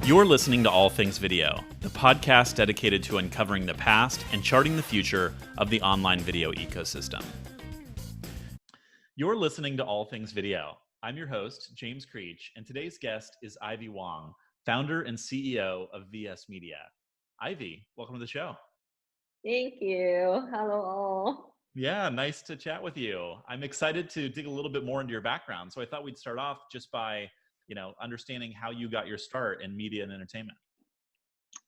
You're listening to All Things Video, the podcast dedicated to uncovering the past and charting the future of the online video ecosystem. You're listening to All Things Video. I'm your host, James Creech, and today's guest is Ivy Wong, founder and CEO of VISS Media. Ivy, welcome to the show. Thank you. Hello all. Yeah, nice to chat with you. I'm excited to dig a little bit more into your background. So I thought we'd start off just by understanding how you got your start in media and entertainment.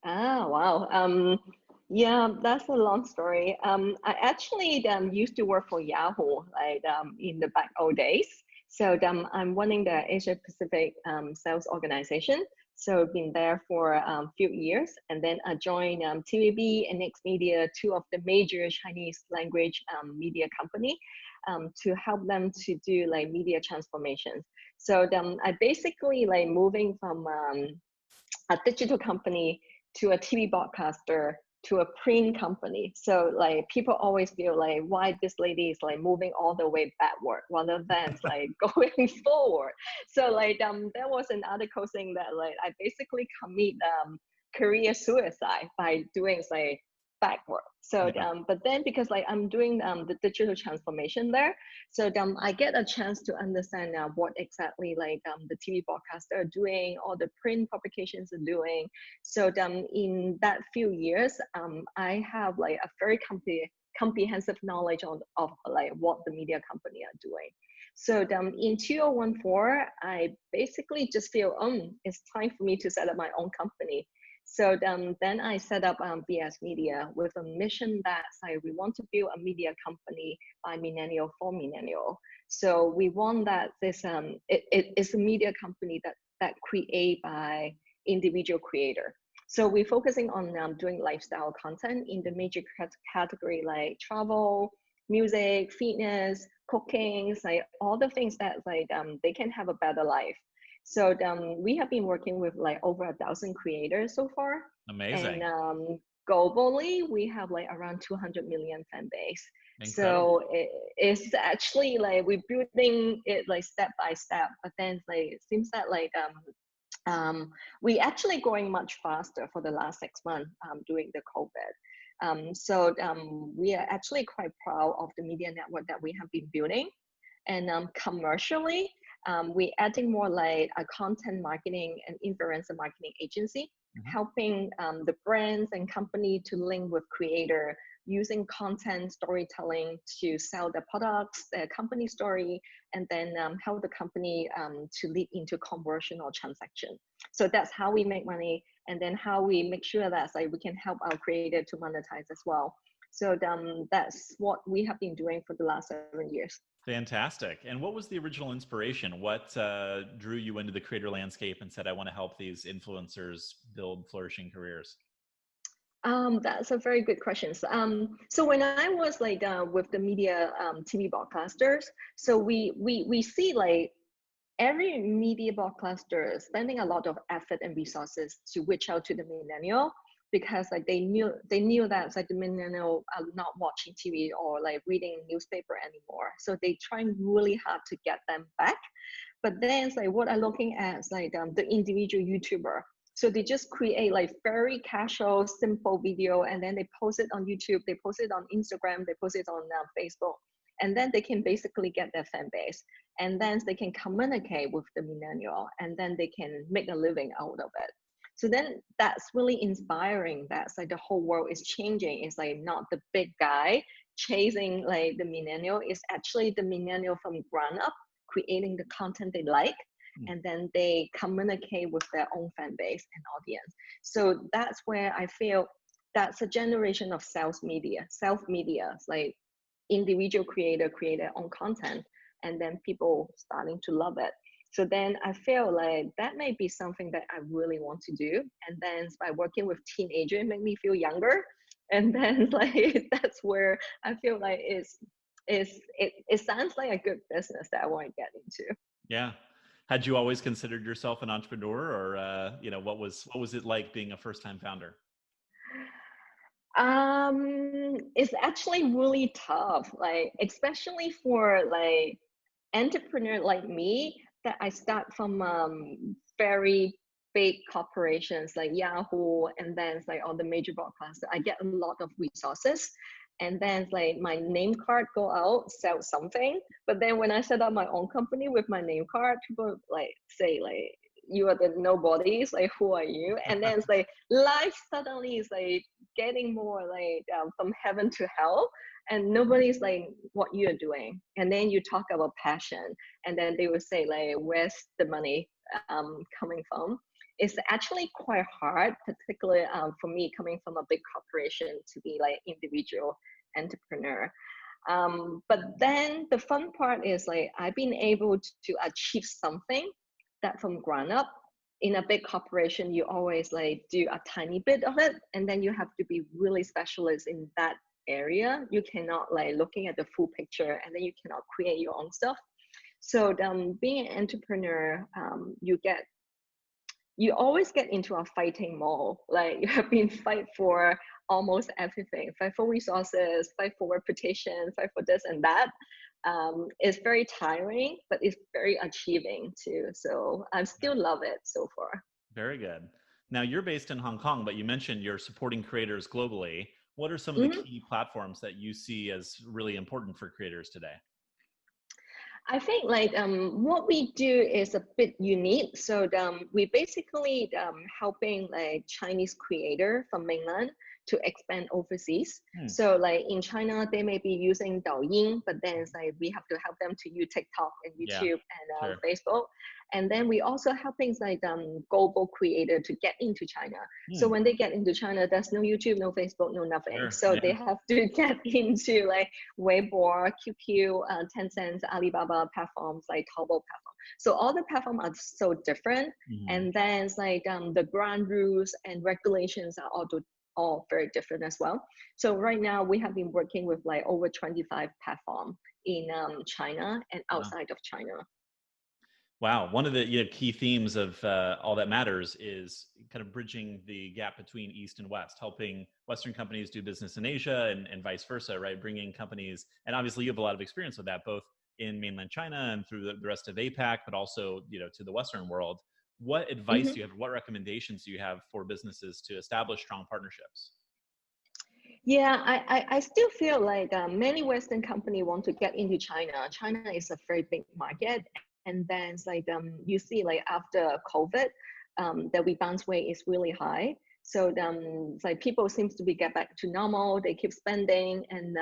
Wow. Yeah, that's a long story. I actually used to work for Yahoo, in the back old days. So I'm running the Asia Pacific sales organization. So I've been there for a few years, and then I joined TVB and Next Media, two of the major Chinese language media company, to help them to do like media transformations. So I basically like moving from a digital company to a TV broadcaster to a print company. So like people always feel like why this lady is like moving all the way backward rather than like going forward. So like there was an article saying that like I basically commit career suicide by doing like backward. So but then because like I'm doing the digital transformation there, so I get a chance to understand what exactly like the TV broadcaster are doing, all the print publications are doing. So in that few years, I have like a very comprehensive knowledge of like what the media company are doing. So in 2014, I basically just feel it's time for me to set up my own company. So then I set up VISS Media with a mission that we want to build a media company by millennial for millennial. So we want that this it's a media company that create by individual creator. So we're focusing on doing lifestyle content in the major category like travel, music, fitness, cooking, like all the things that like they can have a better life. So we have been working with like over 1,000 creators so far. Amazing. And globally, we have like around 200 million fan base. Incredible. So it's actually like we're building it like step by step, but then like it seems that like we actually growing much faster for the last 6 months during the COVID. So we are actually quite proud of the media network that we have been building. And commercially, we're adding more like a content marketing and influencer marketing agency, helping the brands and company to link with creator using content storytelling to sell the products, the company story, and then help the company to lead into conversion or transaction. So that's how we make money, and then how we make sure that like, we can help our creator to monetize as well. So that's what we have been doing for the last 7 years. Fantastic. And what was the original inspiration? What drew you into the creator landscape and said, I want to help these influencers build flourishing careers? That's a very good question. So when I was like with the media TV broadcasters, so we see like every media broadcaster spending a lot of effort and resources to reach out to the millennial, because like they knew that like the millennial are not watching TV or like reading newspaper anymore. So they trying really hard to get them back. But then it's like what I'm looking at is like the individual YouTuber. So they just create like very casual, simple video, and then they post it on YouTube, they post it on Instagram, they post it on Facebook, and then they can basically get their fan base, and then they can communicate with the millennial, and then they can make a living out of it. So then that's really inspiring. That's like the whole world is changing. It's like not the big guy chasing like the millennial. It's actually the millennial from ground up creating the content they like, and then they communicate with their own fan base and audience. So that's where I feel that's a generation of self-media, like individual creator create their own content, and then people starting to love it. So then I feel like that may be something that I really want to do. And then by working with teenagers, it made me feel younger. And then like that's where I feel like it sounds like a good business that I want to get into. Yeah. Had you always considered yourself an entrepreneur, or what was it like being a first-time founder? It's actually really tough, like especially for entrepreneur like me, that I start from very big corporations like Yahoo, and then it's like all the major broadcasters, I get a lot of resources. And then it's like my name card go out, sell something. But then when I set up my own company with my name card, people like say like, you are the nobodies, like who are you? And then it's like life suddenly is like getting more like from heaven to hell, and nobody's like what you're doing. And then you talk about passion, and then they will say like, where's the money coming from? It's actually quite hard, particularly for me coming from a big corporation, to be like individual entrepreneur. But then the fun part is like I've been able to achieve something that from ground up. In a big corporation, you always like do a tiny bit of it, and then you have to be really specialist in that area. You cannot like looking at the full picture, and then you cannot create your own stuff. So being an entrepreneur, you always get into a fighting mode. Like you have been fight for almost everything, fight for resources, fight for reputation, fight for this and that. It's very tiring, but it's very achieving too. So I still love it so far. Very good. Now you're based in Hong Kong, but you mentioned you're supporting creators globally. What are some of the Mhm. key platforms that you see as really important for creators today? I think like what we do is a bit unique. So we basically helping like Chinese creator from mainland to expand overseas. So like in China, they may be using Douyin, but then it's like we have to help them to use TikTok and Yeah, YouTube and sure. Facebook. And then we also helping like global creator to get into China. So when they get into China, there's no YouTube, no Facebook, no nothing. Sure. So Yeah. they have to get into like Weibo, QQ, Tencent, Alibaba platforms, like Taobao platform. So all the platforms are so different. And then it's like the brand rules and regulations are all very different as well. So right now we have been working with like over 25 platforms in China and outside of China. Wow. One of the key themes of All That Matters is kind of bridging the gap between East and West, helping Western companies do business in Asia and vice versa, right? Bringing companies, and obviously you have a lot of experience with that, both in mainland China and through the rest of APAC, but also, to the Western world. What advice do you have? What recommendations do you have for businesses to establish strong partnerships? Yeah, I still feel like many Western companies want to get into China. China is a very big market. And then it's like you see like after COVID, the rebound rate is really high. So it's like people seems to be get back to normal. They keep spending, and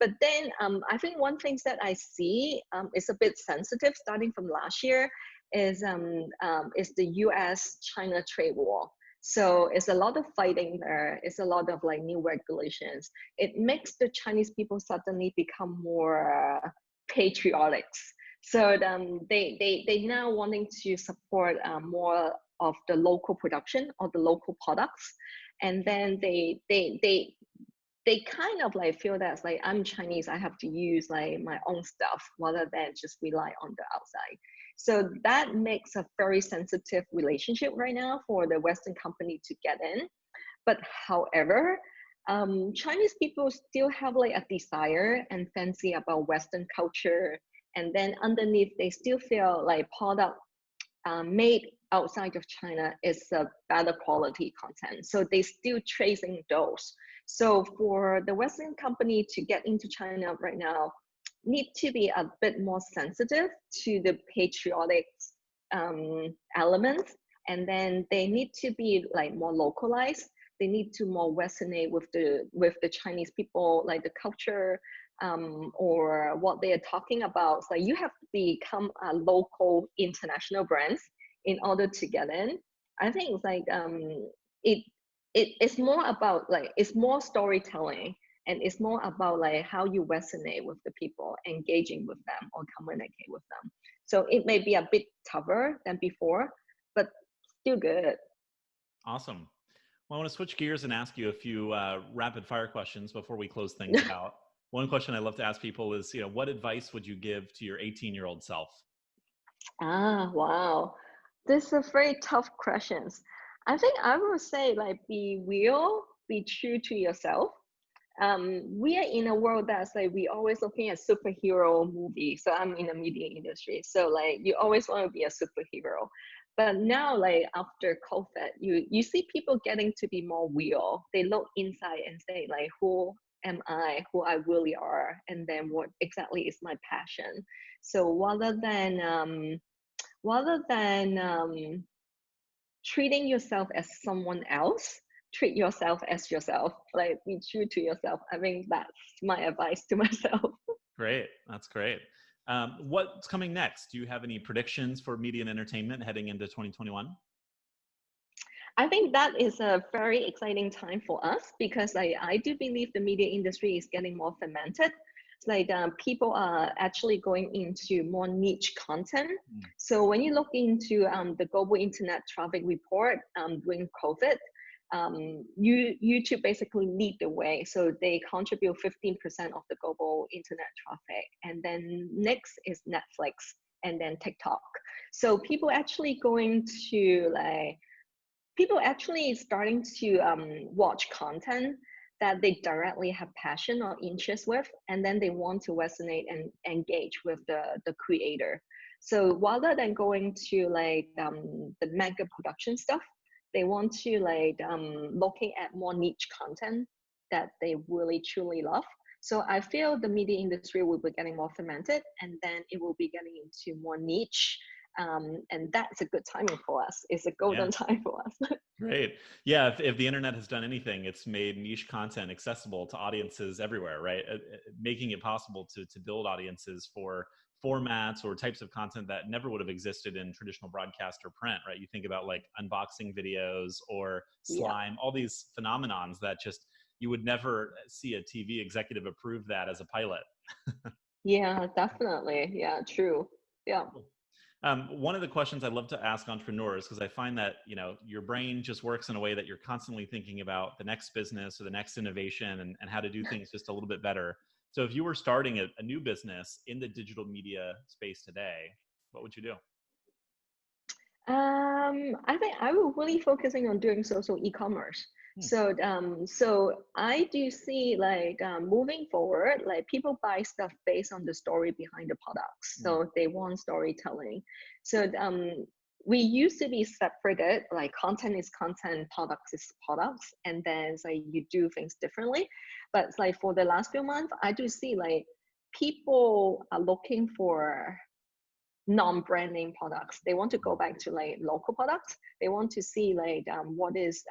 but then I think one thing that I see is a bit sensitive starting from last year is the U.S.-China trade war. So it's a lot of fighting there. It's a lot of like new regulations. It makes the Chinese people suddenly become more patriotic. So they now wanting to support more of the local production or the local products, and then they kind of like feel that it's like I'm Chinese, I have to use like my own stuff rather than just rely on the outside. So that makes a very sensitive relationship right now for the Western company to get in. But however, Chinese people still have like a desire and fancy about Western culture, and then underneath they still feel like product made outside of China is a better quality content. So they still chasing those. So for the Western company to get into China right now, need to be a bit more sensitive to the patriotic elements, and then they need to be like more localized. They need to more resonate with the Chinese people, like the culture, or what they are talking about. So you have to become a local international brands in order to get in. I think it's like it's more about like it's more storytelling, and it's more about like how you resonate with the people, engaging with them or communicate with them. So it may be a bit tougher than before, but still good. Awesome. Well, I want to switch gears and ask you a few rapid fire questions before we close things out. One question I love to ask people is, what advice would you give to your 18-year-old self? Wow. This is very tough questions. I think I would say like be real, be true to yourself. We are in a world that's like we always looking at superhero movies. So I'm in the media industry. So like you always want to be a superhero. But now, like after COVID, you see people getting to be more real. They look inside and say, like, who am I, who I really are, and then what exactly is my passion. So rather than treating yourself as someone else, treat yourself as yourself. Like, be true to yourself. I think that's my advice to myself. Great. That's great. What's coming next? Do you have any predictions for media and entertainment heading into 2021? I think that is a very exciting time for us because I do believe the media industry is getting more fermented. It's like people are actually going into more niche content. So when you look into the global internet traffic report during COVID, YouTube basically lead the way. So they contribute 15% of the global internet traffic. And then next is Netflix and then TikTok. So people actually starting to watch content that they directly have passion or interest with, and then they want to resonate and engage with the creator. So rather than going to like the mega production stuff, they want to looking at more niche content that they really truly love. So I feel the media industry will be getting more fermented, and then it will be getting into more niche. And that's a good timing for us. It's a golden time for us. Great. Yeah. If the internet has done anything, it's made niche content accessible to audiences everywhere, right? Making it possible to build audiences for formats or types of content that never would have existed in traditional broadcast or print, right? You think about like unboxing videos or slime, all these phenomenons that just, you would never see a TV executive approve that as a pilot. Yeah, definitely. Yeah, true. Yeah. One of the questions I love to ask entrepreneurs, because I find that, your brain just works in a way that you're constantly thinking about the next business or the next innovation and how to do things just a little bit better. So if you were starting a new business in the digital media space today, what would you do? I think I will really focusing on doing social e-commerce. So I do see like moving forward, like people buy stuff based on the story behind the products. So they want storytelling. So we used to be separated, like content is content, products is products, and then it's like you do things differently. But it's like for the last few months, I do see like people are looking for non-brand name products. They want to go back to like local products. They want to see like what is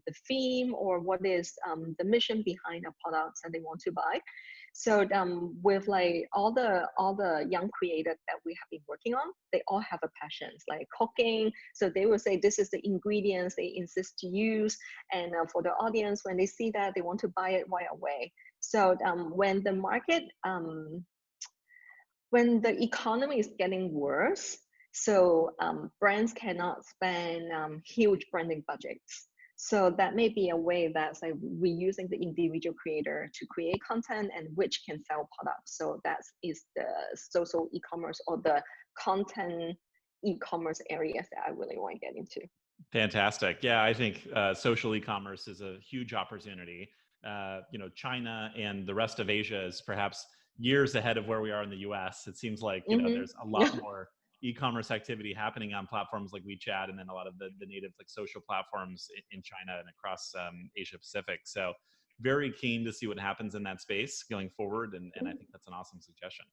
the theme or what is the mission behind the products that they want to buy. So with like all the young creators that we have been working on, they all have a passion like cooking. So they will say this is the ingredients they insist to use, and for the audience, when they see that, they want to buy it right away. So when the market when the economy is getting worse, so brands cannot spend huge branding budgets. So that may be a way that's like we're using the individual creator to create content and which can sell products. So that is the social e-commerce or the content e-commerce areas that I really want to get into. Fantastic. Yeah, I think social e-commerce is a huge opportunity. China and the rest of Asia is perhaps years ahead of where we are in the US. It seems like, there's a lot more e-commerce activity happening on platforms like WeChat, and then a lot of the native like social platforms in China and across Asia Pacific. So very keen to see what happens in that space going forward. And I think that's an awesome suggestion.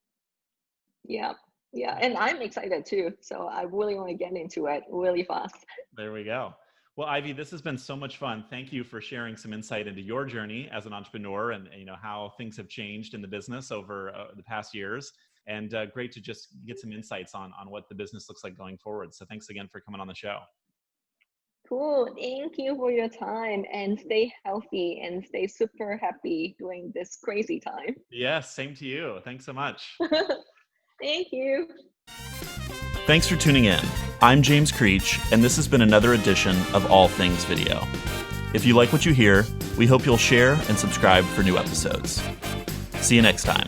Yeah. Yeah. And I'm excited too. So I really want to get into it really fast. There we go. Well, Ivy, this has been so much fun. Thank you for sharing some insight into your journey as an entrepreneur and how things have changed in the business over the past years. And great to just get some insights on what the business looks like going forward. So thanks again for coming on the show. Cool. Thank you for your time, and stay healthy and stay super happy during this crazy time. Yes, same to you. Thanks so much. Thank you. Thanks for tuning in. I'm James Creech, and this has been another edition of All Things Video. If you like what you hear, we hope you'll share and subscribe for new episodes. See you next time.